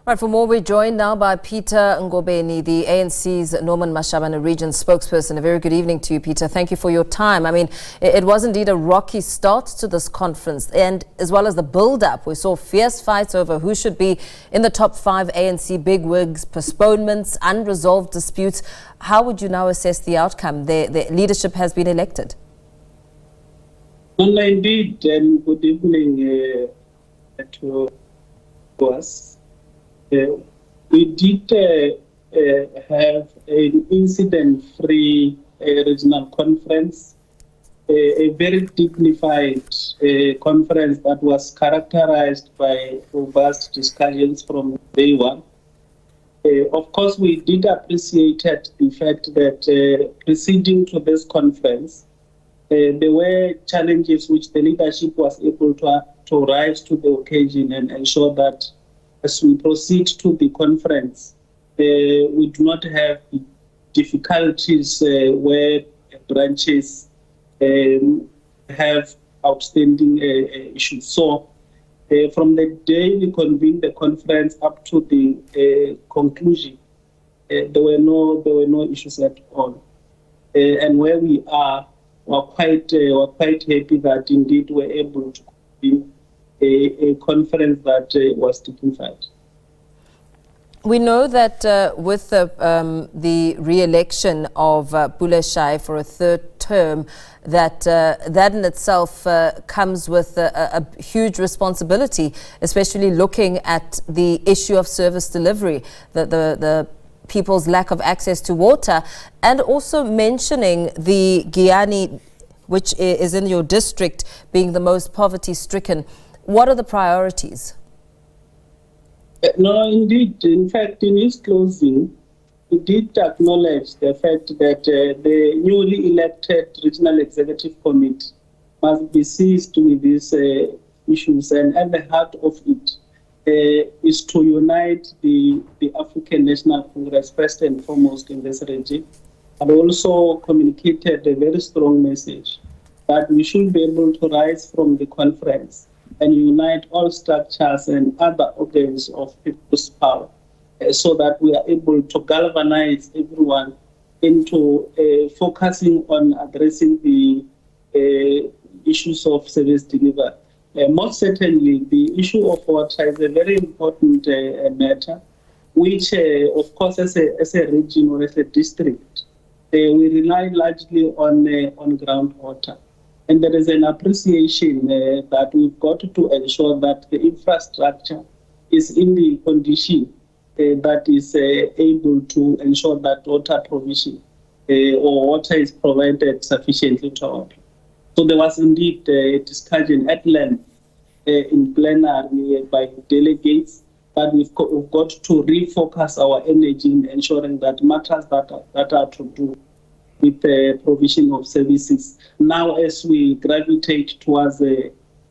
Right, for more, we're joined now by Peter Ngobeni, the ANC's Northern Mashabane Region spokesperson. A very good evening to you, Peter. Thank you for your time. I mean, it was indeed a rocky start to this conference, and as well as the build-up, we saw fierce fights over who should be in the top 5 ANC bigwigs, postponements, unresolved disputes. How would you now assess the outcome? The leadership has been elected. Well, indeed, good evening to us. We did have an incident-free regional conference, a very dignified conference that was characterized by robust discussions from day one. Of course, we did appreciate the fact that preceding to this conference, there were challenges which the leadership was able to rise to the occasion and ensure that as we proceed to the conference, we do not have difficulties where branches have outstanding issues. So, from the day we convened the conference up to the conclusion, there were no issues at all. And where we are, we're quite happy that indeed we're able to convene a conference that was dignified. We know that with the re-election of Pule Shayi for a third term, that in itself comes with a huge responsibility, especially looking at the issue of service delivery, the people's lack of access to water, and also mentioning the Ngobeni, which is in your district, being the most poverty-stricken. What are the priorities? No, indeed. In fact, in his closing, he did acknowledge the fact that the newly elected Regional Executive Committee must be seized with these issues, and at the heart of it is to unite the African National Congress first and foremost in this region, and also communicated a very strong message that we should be able to rise from the conference and unite all structures and other organs of people's power so that we are able to galvanize everyone into focusing on addressing the issues of service delivery. Most certainly, the issue of water is a very important matter, which, of course, as a region or as a district, we rely largely on groundwater. And there is an appreciation that we've got to ensure that the infrastructure is in the condition that is able to ensure that water provision or water is provided sufficiently to our people. So there was indeed a discussion at length in plenary by delegates that we've got to refocus our energy in ensuring that matters that are to do with the provision of services. Now, as we gravitate towards the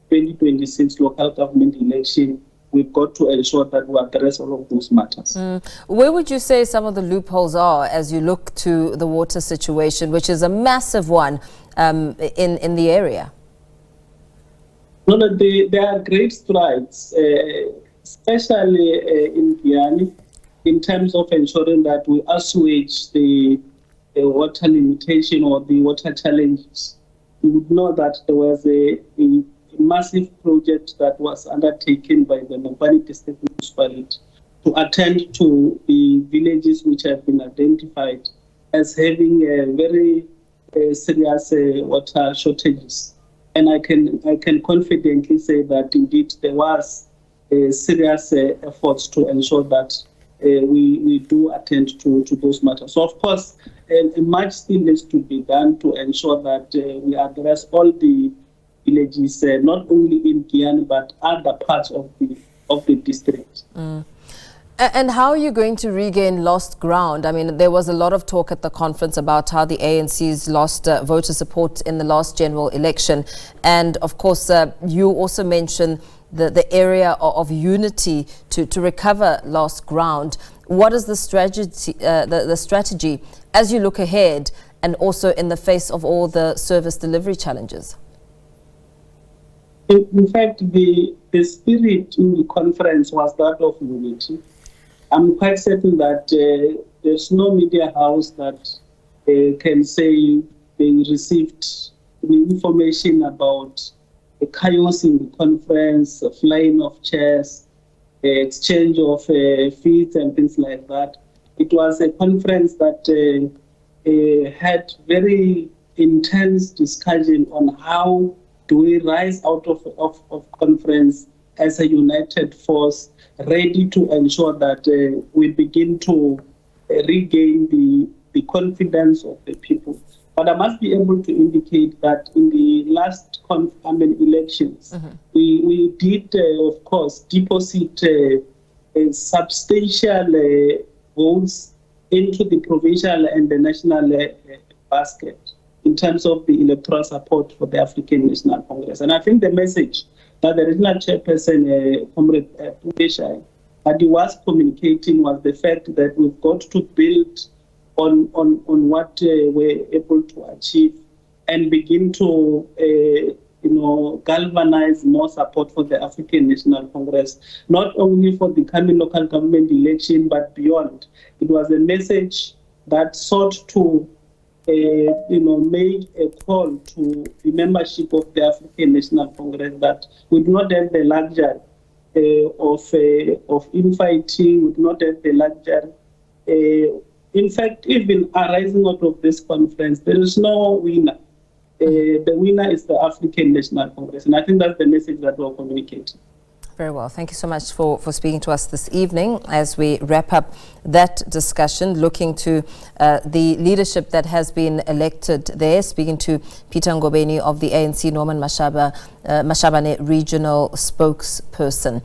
2026 local government election, we've got to ensure that we address all of those matters. Where would you say some of the loopholes are as you look to the water situation, which is a massive one in the area? No, there are great strides, especially in Ngobeni, in terms of ensuring that we assuage the water limitation or the water challenges. You would know that there was a massive project that was undertaken by the Mopani District Municipality to attend to the villages which have been identified as having very serious water shortages. And I can confidently say that indeed there was serious efforts to ensure that we do attend to those matters. So, of course, much still needs to be done to ensure that we address all the villages, not only in Ngobeni but other parts of the district. And how are you going to regain lost ground? I mean, there was a lot of talk at the conference about how the ANC's lost voter support in the last general election. And of course, you also mentioned the area of unity to recover lost ground. What is the strategy as you look ahead and also in the face of all the service delivery challenges? In fact, the spirit in the conference was that of unity. I'm quite certain that there's no media house that can say they received any information about the chaos in the conference, the flying of chairs, the exchange of fees and things like that. It was a conference that had very intense discussion on how do we rise out of conference as a united force, ready to ensure that we begin to regain the confidence of the people. But I must be able to indicate that in the last elections, we did, of course, deposit substantial votes into the provincial and the national basket in terms of the electoral support for the African National Congress. And I think the message that the regional chairperson, Comrade Pule Shayi, that he was communicating was the fact that we've got to build on what we're able to achieve and begin to galvanize more support for the African National Congress, not only for the coming local government election, but beyond. It was a message that sought to make a call to the membership of the African National Congress that we do not have the luxury of infighting, we do not have the luxury. In fact, even arising out of this conference, there is no winner. The winner is the African National Congress, and I think that's the message that we're communicating. Very well. Thank you so much for speaking to us this evening as we wrap up that discussion, looking to the leadership that has been elected there, speaking to Peter Ngobeni of the ANC Norman Mashabane Regional spokesperson.